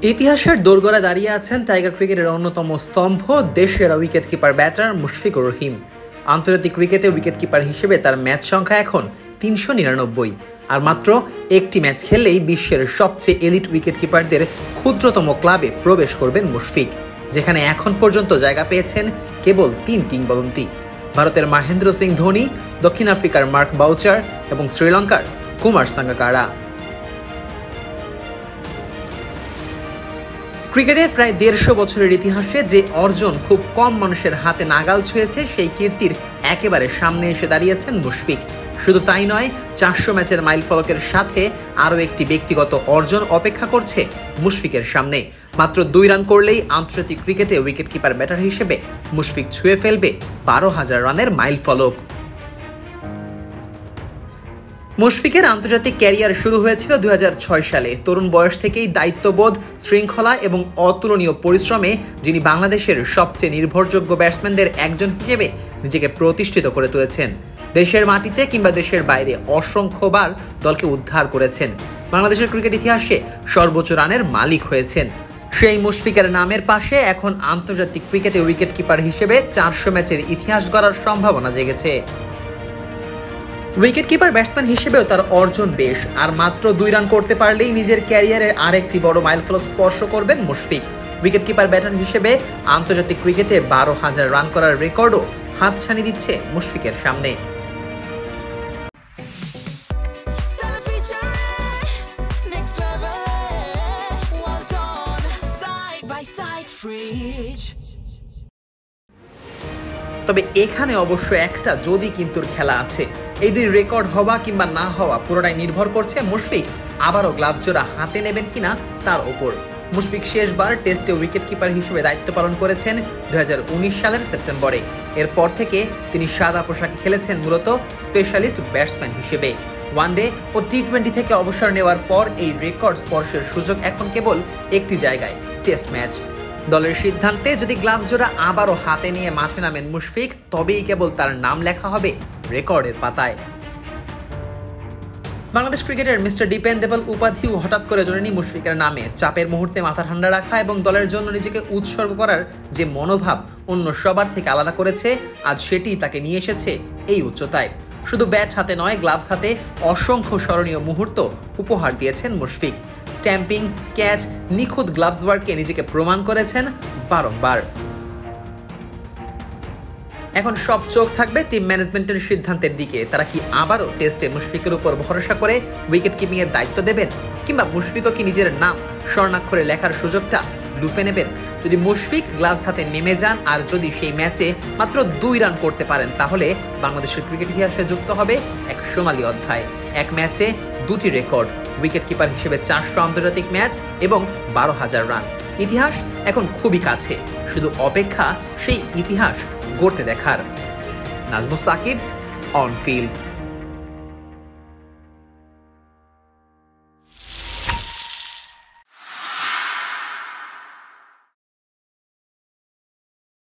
ইতিহাসের দোরগোড়ায় দাঁড়িয়ে আছেন টাইগার ক্রিকেটের অন্যতম স্তম্ভ দেশের wicket keeper batter Mushfiqur Rahim. আন্তর্জাতিক ক্রিকেটে উইকেট কিপার হিসেবে তার ম্যাচ সংখ্যা এখন ৩৯৯, আর মাত্র একটি ম্যাচ খেললেই বিশ্বের সবচেয়ে এলিট উইকেট কিপারদের ক্ষুদ্রতম ক্লাবে প্রবেশ করবেন মুশফিক, যেখানে এখন পর্যন্ত জায়গা পেয়েছেন কেবল ৩ কিংবদন্তি: ভারতের মহেন্দ্র সিং ধোনি, দক্ষিণ আফ্রিকার মার্ক বাউচার এবং শ্রীলঙ্কার কুমার সাঙ্গাকারা। ক্রিকেটের প্রায় ১৫০ বছরের ইতিহাসে যে অর্জন খুব কম মানুষের হাতে নাগাল ছুঁয়েছে, সেই কীর্তির একেবারে সামনে এসে দাঁড়িয়েছেন মুশফিক। শুধু তাই নয়, ৪০০ ম্যাচের মাইল ফলকের সাথে আরও একটি ব্যক্তিগত অর্জন অপেক্ষা করছে মুশফিকের সামনে। মাত্র ২ রান করলেই আন্তর্জাতিক ক্রিকেটে উইকেট কিপার ব্যাটার হিসেবে মুশফিক ছুঁয়ে ফেলবে ১২,০০০ রানের মাইল ফলক। মুশফিকের আন্তর্জাতিক ক্যারিয়ার শুরু হয়েছিল ২০০৬ সালে। তরুণ বয়স থেকেই দায়িত্ববোধ, শৃঙ্খলা এবং অতুলনীয় পরিশ্রমে যিনি বাংলাদেশের সবচেয়ে নির্ভরযোগ্য ব্যাটসম্যানদের একজন হিসেবে নিজেকে প্রতিষ্ঠিত করে তুলেছেন। দেশের মাটিতে কিংবা দেশের বাইরে অসংখ্যবার দলকে উদ্ধার করেছেন। বাংলাদেশের ক্রিকেট ইতিহাসে সর্বোচ্চ রানের মালিক হয়েছেন। সেই মুশফিকের নামের পাশে এখন আন্তর্জাতিক ক্রিকেটে উইকেট কিপার হিসেবে ৪০০ ম্যাচের ইতিহাস গড়ার সম্ভাবনা জেগেছে। উইকেট কিপার ব্যাটসম্যান হিসেবেও তার অর্জন বেশ, আর মাত্র ২ রান করতে পারলেই নিজের ক্যারিয়ারের আরেকটি বড় মাইলফলক স্পর্শ করবেন মুশফিক। উইকেট কিপার ব্যাটার হিসেবে আন্তর্জাতিক ক্রিকেটে ১২,০০০ রান করার রেকর্ডও হাতছানি দিচ্ছে মুশফিকের সামনে। তবে এখানে অবশ্য একটা যদি কিন্তুর খেলা আছে। এই দুই রেকর্ড হওয়া কিংবা না হওয়া পুরোটাই নির্ভর করছে মুশফিক আবারও গ্লাভস জোড়া হাতে নেবেন কিনা তার ওপর। মুশফিক শেষবার টেস্টে উইকেট কিপার হিসেবে দায়িত্ব পালন করেছেন ২০১৯ সালের সেপ্টেম্বরে। এরপর থেকে তিনি সাদা পোশাকে খেলেছেন মূলত স্পেশালিস্ট ব্যাটসম্যান হিসেবে। ওয়ানডে ও টি-20 থেকে অবসর নেওয়ার পর এই রেকর্ড স্পর্শের সুযোগ এখন কেবল একটি জায়গায়, টেস্ট ম্যাচ। দলের সিদ্ধান্তে যদি গ্লাভস জোড়া আবারও হাতে নিয়ে মাঠে নামেন মুশফিক, তবেই কেবল তার নাম লেখা হবে রেকর্ডের পাতায়। বাংলাদেশ ক্রিকেটের মিস্টার ডিপেন্ডেবল উপাধিও হঠাৎ করে জড়েনি মুশফিকের নামে। চাপের মুহূর্তে মাথা ঠান্ডা রাখা এবং দলের জন্য নিজেকে উৎসর্গ করার যে মনোভাব অন্য সবার থেকে আলাদা করেছে, আজ সেটি তাকে নিয়ে এসেছে এই উচ্চতায়। শুধু ব্যাট হাতে নয়, গ্লাভস হাতে অসংখ্য স্মরণীয় মুহূর্ত উপহার দিয়েছেন মুশফিক। স্ট্যাম্পিং, ক্যাচ, নিখুঁত গ্লাভস ওয়ার্কে নিজেকে প্রমাণ করেছেন বারংবার। এখন সব চোখ থাকবে টিম ম্যানেজমেন্টের সিদ্ধান্তের দিকে। তারা কি আবারও টেস্টে মুশফিকের উপর ভরসা করে উইকেট কিপিং এর দায়িত্ব দেবেন, কিংবা মুশফিকও কি নিজের নাম স্বর্ণাক্ষরে লেখার সুযোগটা লুফে নেবেন? যদি মুশফিক গ্লাভস হাতে নেমে যান আর যদি সেই ম্যাচে মাত্র ২ রান করতে পারেন, তাহলে বাংলাদেশের ক্রিকেট ইতিহাসে যুক্ত হবে এক সোনালী অধ্যায়। এক ম্যাচে ২টি রেকর্ড, উইকেট কিপার হিসেবে ৪০০ আন্তর্জাতিক ম্যাচ এবং ১২,০০০ রান। ইতিহাস এখন খুবই কাছে, শুধু অপেক্ষা সেই ইতিহাস গড়তে দেখার। Nazmus Sakib, on field.